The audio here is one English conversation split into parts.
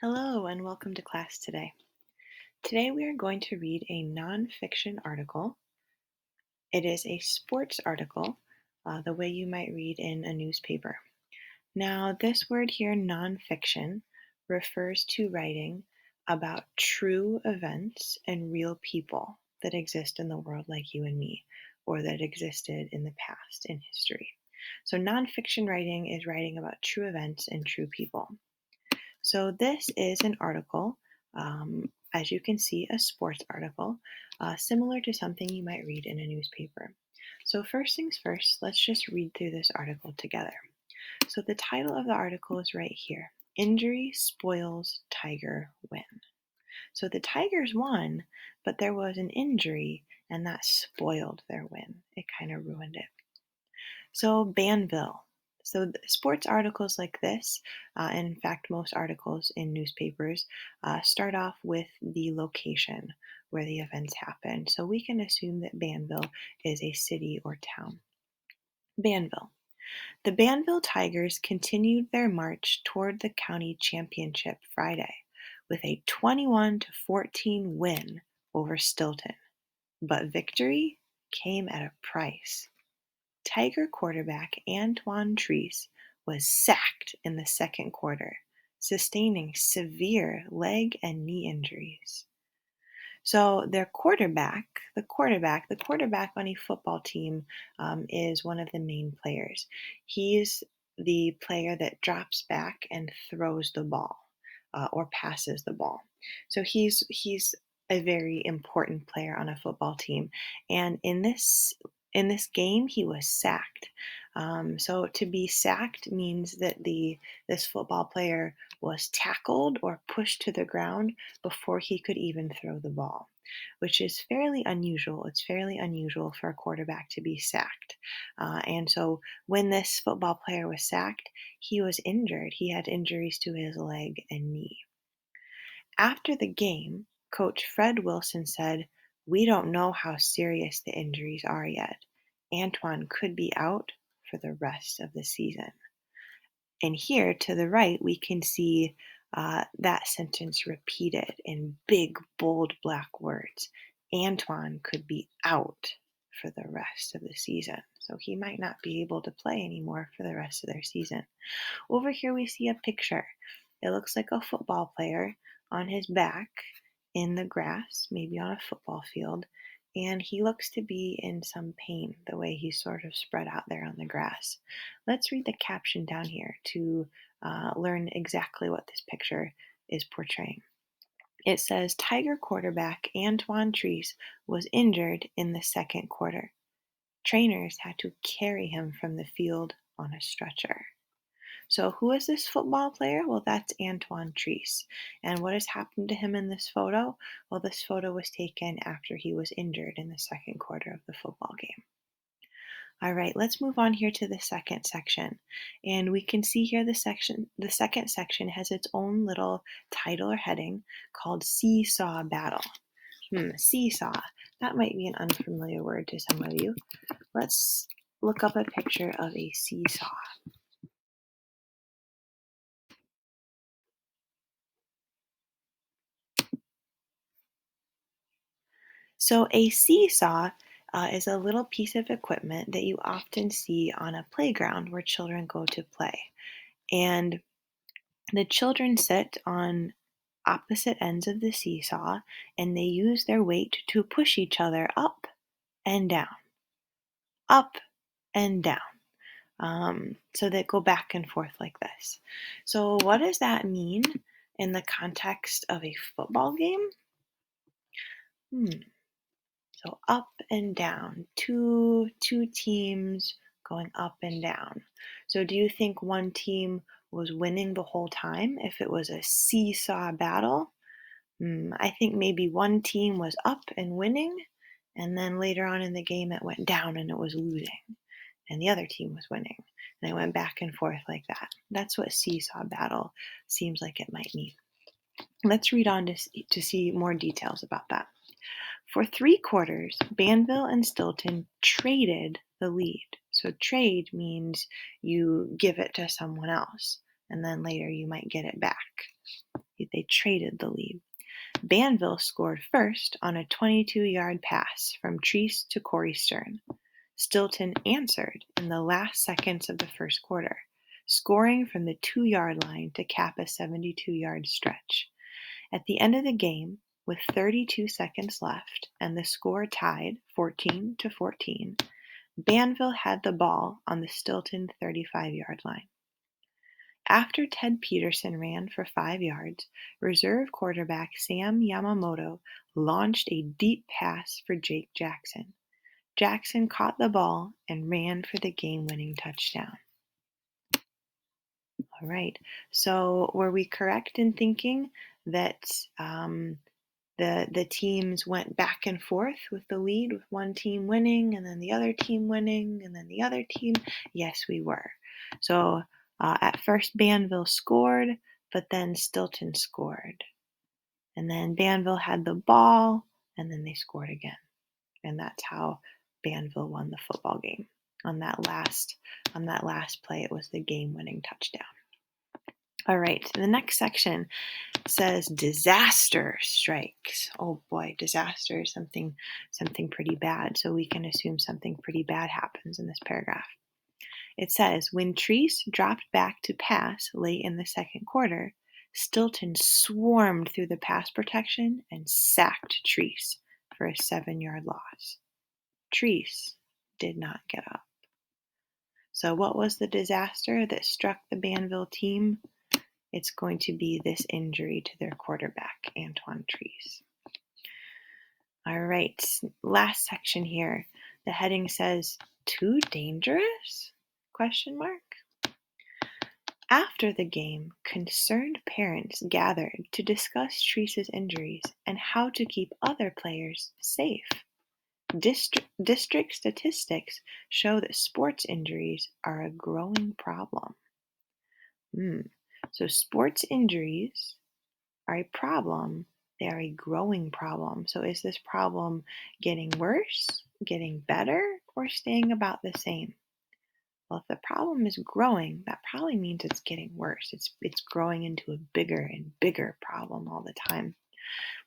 Hello and welcome to class today. Today we are going to read a nonfiction article. It is a sports article, the way you might read in a newspaper. Now, this word here, nonfiction, refers to writing about true events and real people that exist in the world like you and me, or that existed in the past in history. So, nonfiction writing is writing about true events and true people. So this is an article, as you can see, a sports article, similar to something you might read in a newspaper. So first things first, let's just read through this article together. So the title of the article is right here. Injury spoils Tiger win. So the Tigers won, but there was an injury and that spoiled their win. It kind of ruined it. So, Banville. So, sports articles like this, and in fact, most articles in newspapers, start off with the location where the events happen. So, we can assume that Banville is a city or town. Banville. The Banville Tigers continued their march toward the county championship Friday with a 21-14 win over Stilton. But victory came at a price. Tiger quarterback Antoine Treese was sacked in the second quarter, sustaining severe leg and knee injuries. So their quarterback on a football team is one of the main players. He's the player that drops back and throws the ball or passes the ball. So he's a very important player on a football team, and in this game he was sacked. So to be sacked means that the this football player was tackled or pushed to the ground before he could even throw the ball, which is fairly unusual. It's fairly unusual for a quarterback to be sacked. And so when this football player was sacked, he was injured. He had injuries to his leg and knee. After the game, Coach Fred Wilson said, "We don't know how serious the injuries are yet. Antoine could be out for the rest of the season." And here to the right, we can see that sentence repeated in big, bold black words. Antoine could be out for the rest of the season. So he might not be able to play anymore for the rest of their season. Over here, we see a picture. It looks like a football player on his back in the grass, maybe on a football field, and he looks to be in some pain the way he's sort of spread out there on the grass. Let's read the caption down here to learn exactly what this picture is portraying. It says Tiger quarterback Antoine Treese was injured in the second quarter. Trainers had to carry him from the field on a stretcher. So, who is this football player? Well, that's Antoine Treese. And what has happened to him in this photo? Well, this photo was taken after he was injured in the second quarter of the football game. All right, let's move on here to the second section. And we can see here the second section has its own little title or heading called Seesaw Battle. Seesaw. That might be an unfamiliar word to some of you. Let's look up a picture of a seesaw. So, a seesaw is a little piece of equipment that you often see on a playground where children go to play. And the children sit on opposite ends of the seesaw and they use their weight to push each other up and down. So they go back and forth like this. So, what does that mean in the context of a football game? Hmm. So up and down, two teams going up and down. So do you think one team was winning the whole time if it was a seesaw battle? I think maybe one team was up and winning, and then later on in the game it went down and it was losing, and the other team was winning. And it went back and forth like that. That's what seesaw battle seems like it might mean. Let's read on to see more details about that. For 3 quarters, Banville and Stilton traded the lead. So trade means you give it to someone else, and then later you might get it back. They traded the lead. Banville scored first on a 22-yard pass from Treese to Corey Stern. Stilton answered in the last seconds of the first quarter, scoring from the 2-yard line to cap a 72-yard stretch. At the end of the game, with 32 seconds left and the score tied 14-14, Banville had the ball on the Stilton 35-yard line. After Ted Peterson ran for 5 yards, reserve quarterback Sam Yamamoto launched a deep pass for Jake Jackson. Jackson caught the ball and ran for the game-winning touchdown. All right, so were we correct in thinking that the teams went back and forth with the lead, with one team winning and then the other team winning and then the other team? Yes, we were. So at first Banville scored, but then Stilton scored. And then Banville had the ball, and then they scored again. And that's how Banville won the football game. On that last play, it was the game-winning touchdown. All right, the next section says disaster strikes. Oh boy, disaster is something pretty bad. So we can assume something pretty bad happens in this paragraph. It says, when Treese dropped back to pass late in the second quarter, Stilton swarmed through the pass protection and sacked Treese for a 7-yard loss. Treese did not get up. So what was the disaster that struck the Banville team? It's going to be this injury to their quarterback, Antoine Treese. All right, last section here. The heading says, too dangerous? ? After the game, concerned parents gathered to discuss Treese's injuries and how to keep other players safe. District statistics show that sports injuries are a growing problem. So sports injuries are a problem. They are a growing problem. So is this problem getting worse, getting better, or staying about the same? Well, if the problem is growing, that probably means it's getting worse. It's growing into a bigger and bigger problem all the time.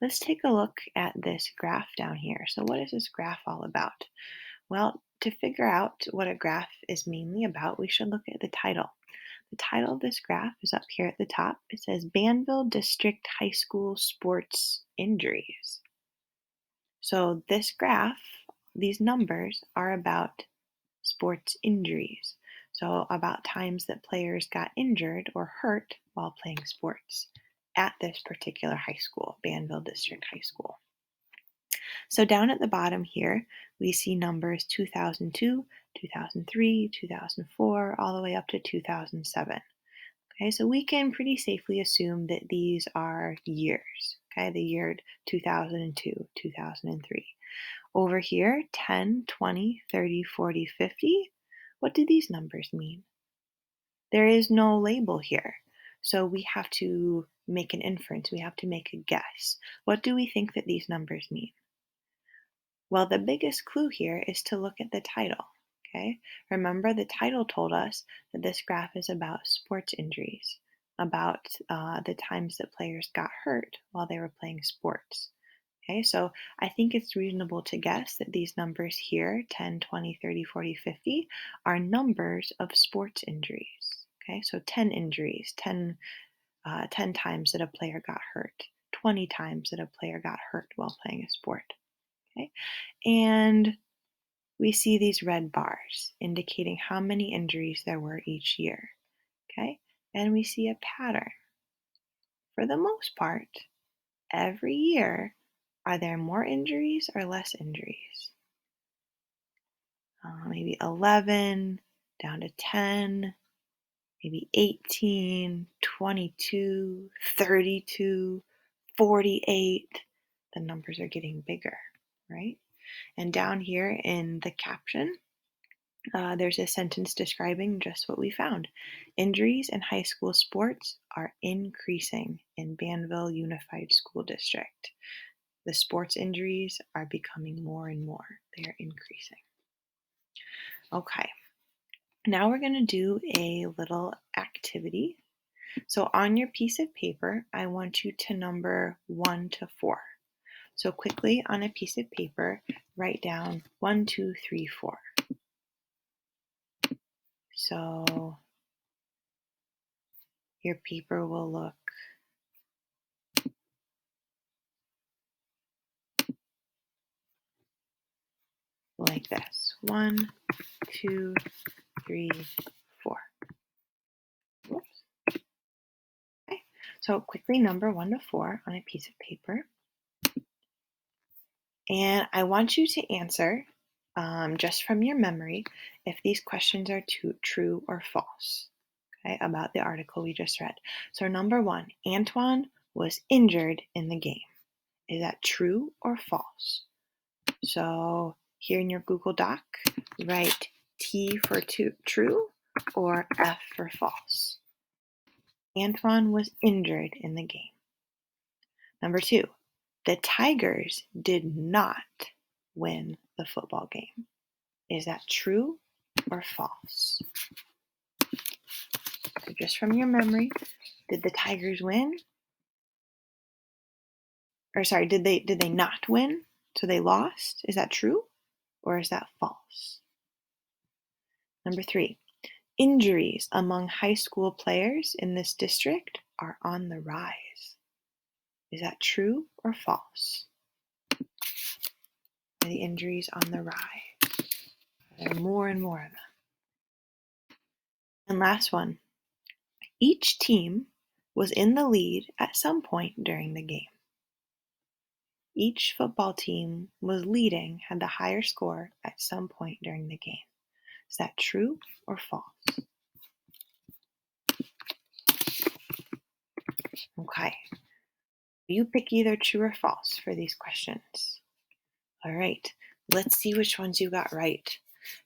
Let's take a look at this graph down here. So what is this graph all about? Well, to figure out what a graph is mainly about, we should look at the title. The title of this graph is up here at the top. It says Banville District High School Sports Injuries. So this graph, these numbers are about sports injuries. So about times that players got injured or hurt while playing sports at this particular high school, Banville District High School. So down at the bottom here, we see numbers 2002, 2003, 2004, all the way up to 2007. Okay, so we can pretty safely assume that these are years. Okay, the year 2002, 2003. Over here, 10, 20, 30, 40, 50. What do these numbers mean? There is no label here. So we have to make an inference. We have to make a guess. What do we think that these numbers mean? Well, the biggest clue here is to look at the title. Okay, remember the title told us that this graph is about sports injuries, about the times that players got hurt while they were playing sports. Okay, so I think it's reasonable to guess that these numbers here, 10, 20, 30, 40, 50, are numbers of sports injuries. Okay, so 10 injuries, 10 times that a player got hurt, 20 times that a player got hurt while playing a sport. Okay, and we see these red bars indicating how many injuries there were each year. Okay, and we see a pattern. For the most part, every year, are there more injuries or less injuries? Maybe 11, down to 10, maybe 18, 22, 32, 48. The numbers are getting bigger, right? And down here in the caption, there's a sentence describing just what we found. Injuries in high school sports are increasing in Banville Unified School District. The sports injuries are becoming more and more. They are increasing. Okay, now we're going to do a little activity. So on your piece of paper, I want you to number 1 to 4. So quickly on a piece of paper, write down 1, 2, 3, 4. So your paper will look like this. 1, 2, 3, 4. Whoops. Okay. So quickly number 1 to 4 on a piece of paper. And I want you to answer, just from your memory, if these questions are true or false, okay, about the article we just read. So number 1, Antoine was injured in the game. Is that true or false? So here in your Google Doc, write T for true or F for false. Antoine was injured in the game. Number 2, the Tigers did not win the football game. Is that true or false? So just from your memory, did the Tigers win? Or sorry, did they not win? So they lost? Is that true or is that false? Number 3, injuries among high school players in this district are on the rise. Is that true or false? Are the injuries on the rise? There are more and more of them. And last one, each team was in the lead at some point during the game. Each football team was leading, had the higher score at some point during the game. Is that true or false? Okay. You pick either true or false for these questions. All right. Let's see which ones you got right.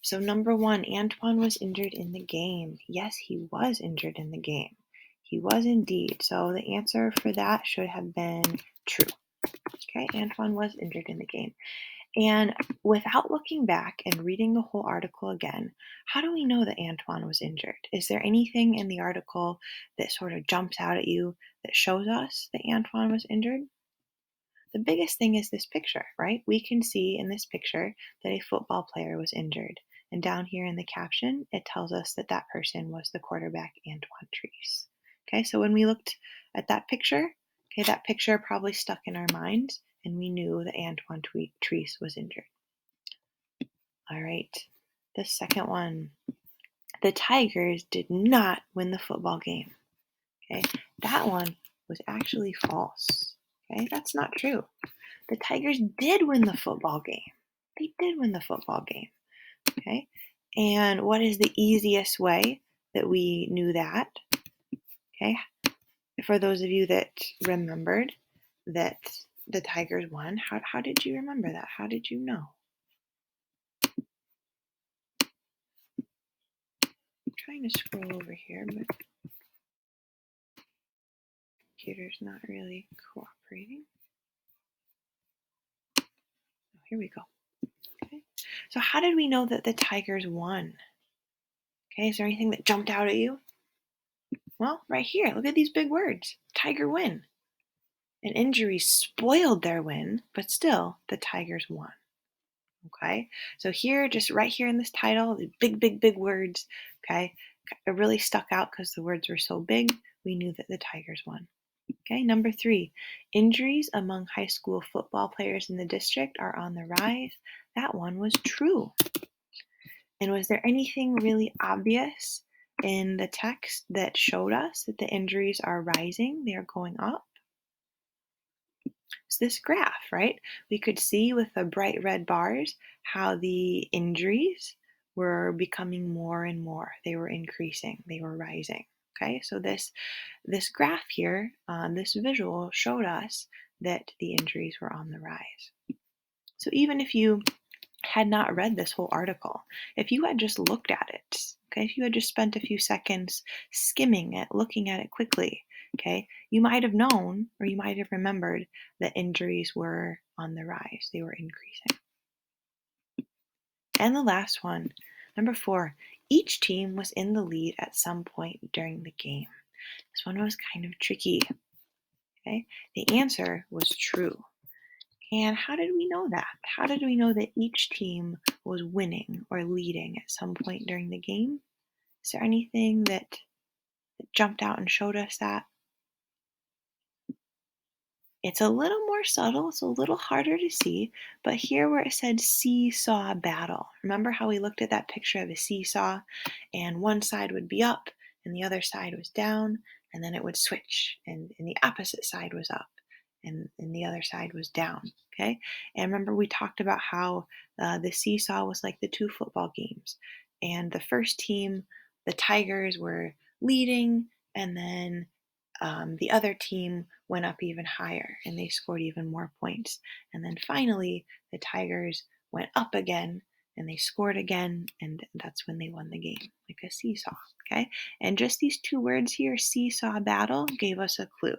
So number 1, Antoine was injured in the game. Yes, he was injured in the game. He was indeed. So the answer for that should have been true. Okay, Antoine was injured in the game. And without looking back and reading the whole article again, how do we know that Antoine was injured? Is there anything in the article that sort of jumps out at you that shows us that Antoine was injured? The biggest thing is this picture, right? We can see in this picture that a football player was injured. And down here in the caption, it tells us that that person was the quarterback, Antoine Treese. Okay, so when we looked at that picture, okay, that picture probably stuck in our minds and we knew that Antoine Treese was injured. All right, the second one. The Tigers did not win the football game. Okay, that one was actually false. Okay, that's not true. The Tigers did win the football game. They did win the football game. Okay. And what is the easiest way that we knew that? Okay. For those of you that remembered that the Tigers won, how did you remember that? How did you know? I'm trying to scroll over here, but the computer's not really cooperating. Oh, here we go. Okay. So how did we know that the Tigers won? Okay, is there anything that jumped out at you? Well, right here, look at these big words. Tiger win. An injury spoiled their win, but still, the Tigers won. Okay, so here, just right here in this title, the big, big, big words, okay, it really stuck out because the words were so big, we knew that the Tigers won. Okay, number 3, injuries among high school football players in the district are on the rise. That one was true. And was there anything really obvious in the text that showed us that the injuries are rising? They are going up? It's this graph, right? We could see with the bright red bars how the injuries were becoming more and more. They were increasing, they were rising. Okay, so this graph here, this visual showed us that the injuries were on the rise. So even if you had not read this whole article, if you had just looked at it, okay, if you had just spent a few seconds skimming it, looking at it quickly, okay, you might have known or you might have remembered that injuries were on the rise, they were increasing. And the last one, number 4, each team was in the lead at some point during the game. This one was kind of tricky. Okay, the answer was true. And how did we know that? How did we know that each team was winning or leading at some point during the game? Is there anything that jumped out and showed us that? It's a little more subtle, it's a little harder to see, but here where it said seesaw battle, remember how we looked at that picture of a seesaw and one side would be up and the other side was down, and then it would switch and the opposite side was up and the other side was down, okay? And remember we talked about how the seesaw was like the two football games, and the first team, the Tigers, were leading, and then the other team went up even higher and they scored even more points. And then finally, the Tigers went up again and they scored again, and that's when they won the game, like a seesaw. Okay. And just these two words here, seesaw battle, gave us a clue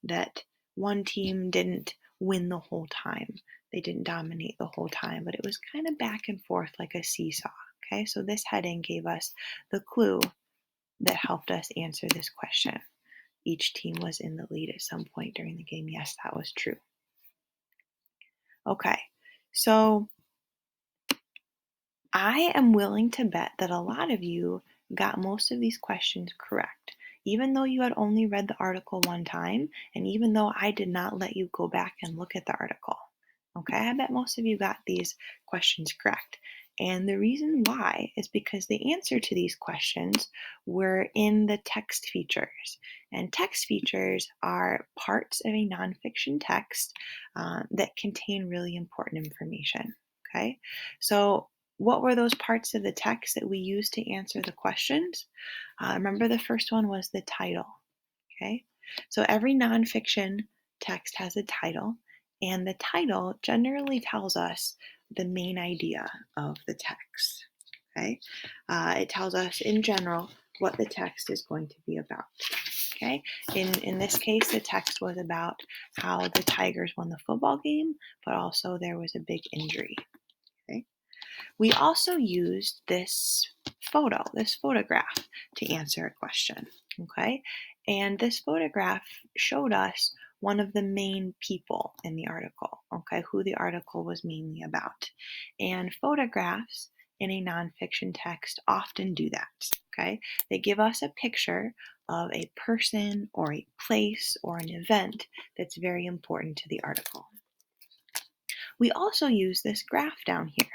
that one team didn't win the whole time. They didn't dominate the whole time, but it was kind of back and forth like a seesaw. Okay. So this heading gave us the clue that helped us answer this question. Each team was in the lead at some point during the game. Yes, that was true. Okay, so I am willing to bet that a lot of you got most of these questions correct, even though you had only read the article one time, and even though I did not let you go back and look at the article. Okay, I bet most of you got these questions correct. And the reason why is because the answer to these questions were in the text features. And text features are parts of a nonfiction text that contain really important information. Okay, so what were those parts of the text that we used to answer the questions? Remember, the first one was the title. Okay, so every nonfiction text has a title, and the title generally tells us the main idea of the text. Okay, it tells us in general what the text is going to be about. Okay, in this case, the text was about how the Tigers won the football game, but also there was a big injury. Okay, we also used this photograph, to answer a question. Okay, and this photograph showed us one of the main people in the article, okay, who the article was mainly about. And photographs in a nonfiction text often do that, okay? They give us a picture of a person or a place or an event that's very important to the article. We also use this graph down here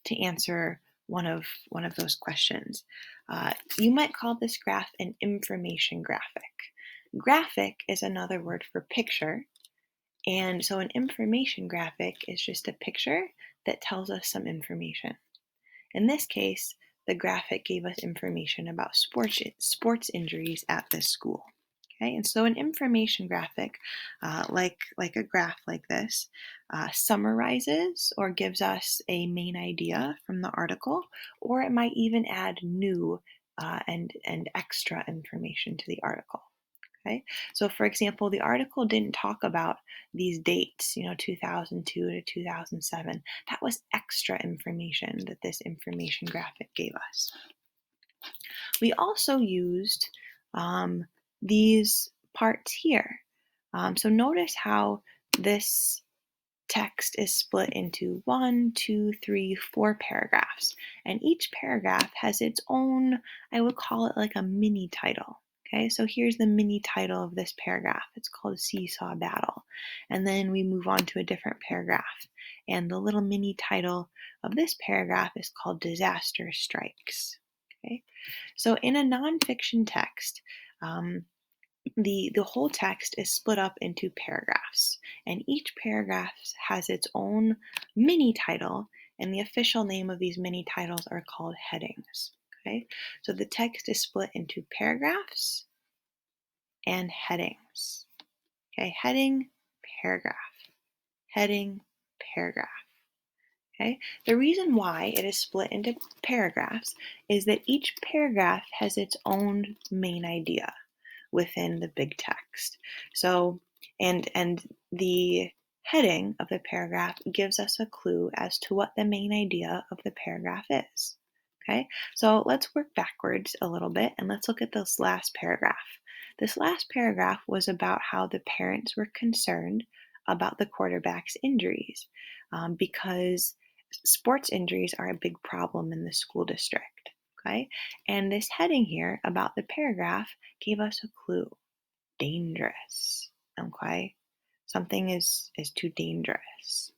to answer one of those questions. You might call this graph an information graphic. Graphic is another word for picture, and so an information graphic is just a picture that tells us some information. In this case, the graphic gave us information about sports injuries at this school. Okay, and so an information graphic, like a graph like this, summarizes or gives us a main idea from the article, or it might even add new and extra information to the article. Okay, so for example, the article didn't talk about these dates, 2002 to 2007. That was extra information that this information graphic gave us. We also used these parts here. So notice how this text is split into 1, 2, 3, 4 paragraphs, and each paragraph has its own, I would call it like a mini title. Okay, so here's the mini title of this paragraph. It's called Seesaw Battle. And then we move on to a different paragraph. And the little mini title of this paragraph is called Disaster Strikes. Okay, so in a nonfiction text, the whole text is split up into paragraphs, and each paragraph has its own mini title, and the official name of these mini titles are called headings. Okay, so the text is split into paragraphs and headings. Okay, heading, paragraph, heading, paragraph. Okay, the reason why it is split into paragraphs is that each paragraph has its own main idea within the big text. So, and the heading of the paragraph gives us a clue as to what the main idea of the paragraph is. Okay, so let's work backwards a little bit and let's look at this last paragraph. This last paragraph was about how the parents were concerned about the quarterback's injuries because sports injuries are a big problem in the school district. Okay, and this heading here about the paragraph gave us a clue: dangerous. Okay, something is too dangerous.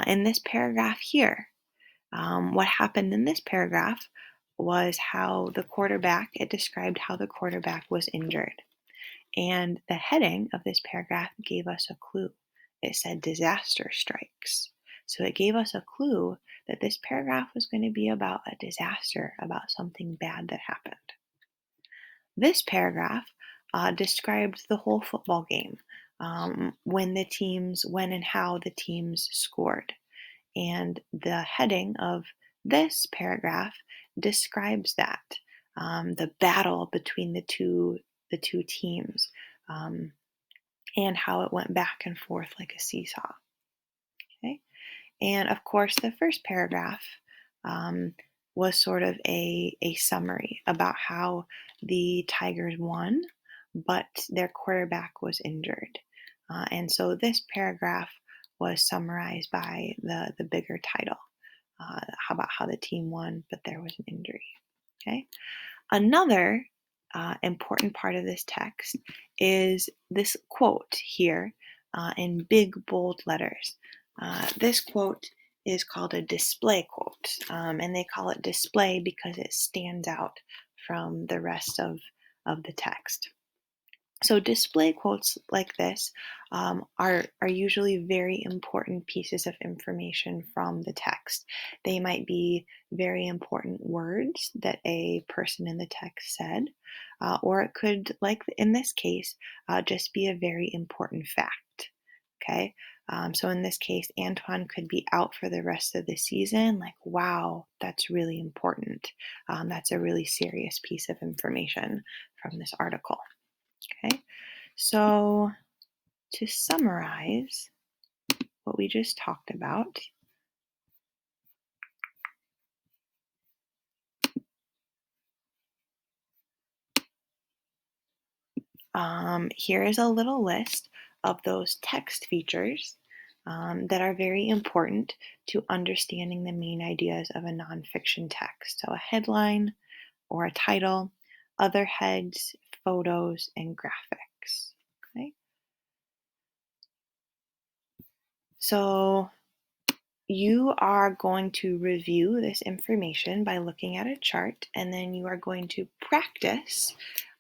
In this paragraph here, what happened in this paragraph was how the quarterback, it described how the quarterback was injured. And the heading of this paragraph gave us a clue. It said disaster strikes. So it gave us a clue that this paragraph was going to be about a disaster, about something bad that happened. This paragraph described the whole football game, when and how the teams scored. And the heading of this paragraph describes that, the battle between the two teams, and how it went back and forth like a seesaw. Okay, and of course, the first paragraph um, was sort of a summary about how the Tigers won, but their quarterback was injured. And so this paragraph was summarized by the bigger title, how about how the team won, but there was an injury. Okay. Another important part of this text is this quote here in big bold letters. This quote is called a display quote, and they call it display because it stands out from the rest of the text. So display quotes like this are usually very important pieces of information from the text. They might be very important words that a person in the text said, or it could, like in this case, just be a very important fact. Okay, so in this case, Antoine could be out for the rest of the season. Like, wow, that's really important. That's a really serious piece of information from this article. Okay, so to summarize what we just talked about, here is a little list of those text features that are very important to understanding the main ideas of a nonfiction text. So a headline or a title, other heads, photos, and graphics. Okay, so you are going to review this information by looking at a chart, and then you are going to practice.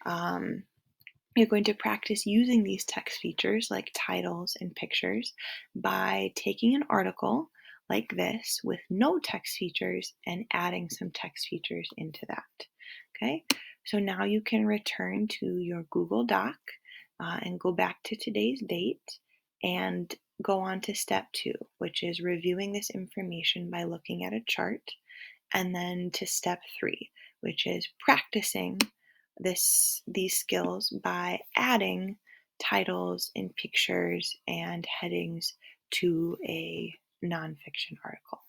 You're going to practice using these text features like titles and pictures by taking an article like this with no text features and adding some text features into that. Okay, so now you can return to your Google Doc and go back to today's date and go on to step 2, which is reviewing this information by looking at a chart, and then to step 3, which is practicing these skills by adding titles and pictures and headings to a nonfiction article.